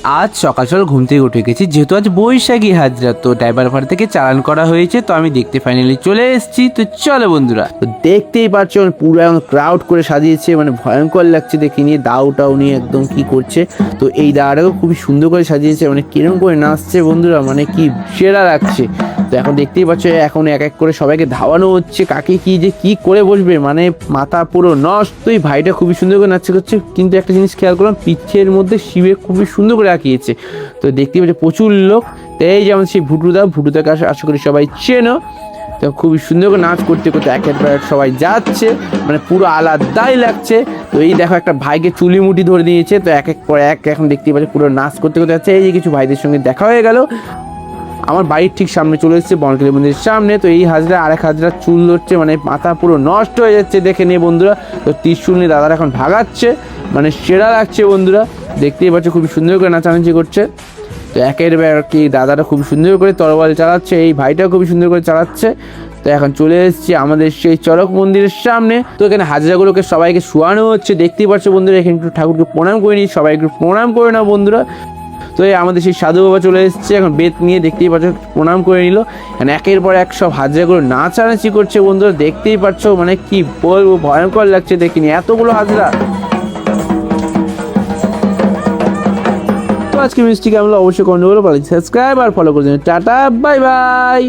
আজ সকাল সকাল ঘুম থেকে উঠে গেছি, যেহেতু আজ বৈশাখী হাজরা, তো ড্রাইভার ভাড়া থেকে চালান করা হয়েছে, তো আমি দেখতে ফাইনালি চলে এসেছি। তো চলো বন্ধুরা, তো দেখতেই পাচ্ছ পুরো এখন ক্রাউড করে সাজিয়েছে, মানে ভয়ঙ্কর লাগছে দেখে নিয়ে, দাউটাও নিয়ে একদম কি করছে। তো এই দাওটাকেও খুবই সুন্দর করে সাজিয়েছে, মানে কিরম করে নাচছে বন্ধুরা, মানে কি সেরা লাগছে। তো এখন দেখতেই পাচ্ছ এখন এক এক করে সবাইকে ধাওয়ানো হচ্ছে, কাকে কি যে কি করে বসবে, মানে মাথা পুরো নষ্ট। তো এই ভাইটা খুবই সুন্দর করে নাচছে করছে, কিন্তু একটা জিনিস খেয়াল করলাম, পিঠের মধ্যে শিবে খুবই সুন্দর করে আঁকিয়েছে। তো দেখতেই পাচ্ছি প্রচুর লোক। তো এই যেমন সেই ভুটুদাকে আশা করি সবাই চেনো। তো খুবই সুন্দর করে নাচ করতে করতে একের পর এক সবাই যাচ্ছে, মানে পুরো আলাদাই লাগছে। তো এই দেখো একটা ভাইকে চুলি মুঠি ধরে দিয়েছে, তো এক এক পর এক এখন দেখতেই পাচ্ছি পুরো নাচ করতে করতে যাচ্ছে। এই যে কিছু ভাইদের সঙ্গে দেখা হয়ে গেল, আমার বাড়ির ঠিক সামনে চলে এসেছে বনকেলী মন্দিরের সামনে। তো এই হাজরা আরেক হাজরা চুল ধরছে, মানে মাথা পুরো নষ্ট হয়ে যাচ্ছে দেখে নিয়ে বন্ধুরা। তো ত্রিশূল নিয়ে দাদারা এখন ভাগাচ্ছে, মানে সেরা লাগছে বন্ধুরা। দেখতেই পাচ্ছ খুবই সুন্দর করে নাচানাচি করছে। তো একের আর কি দাদাটা খুব সুন্দর করে তরোয়াল চালাচ্ছে, এই ভাইটাও খুবই সুন্দর করে চালাচ্ছে। তো এখন চলে এসেছি আমাদের সেই চরক মন্দিরের সামনে। তো এখানে হাজরাগুলোকে সবাইকে শোয়ানো হচ্ছে, দেখতেই পাচ্ছ বন্ধুরা। এখানে একটু ঠাকুরকে প্রণাম করে নিই, সবাই একটু প্রণাম করে নাও বন্ধুরা। তো এই আমাদের সেই সাধু বাবা চলে এসেছে, এখন বেত নিয়ে দেখতেই পাচ্ছ প্রণাম করে নিল। এখন একের পর এক সব হাজরাগুলো নাচানাচি করছে বন্ধুরা, দেখতেই পাচ্ছ, মানে কি বলবো, ভয়ঙ্কর লাগছে দেখিনি এতগুলো হাজরা। তো আজকে মিষ্টি কেমন অবশ্যই কমেন্ট করে বলো, সাবস্ক্রাইব আর ফলো করে দেবেন। Tata bye bye.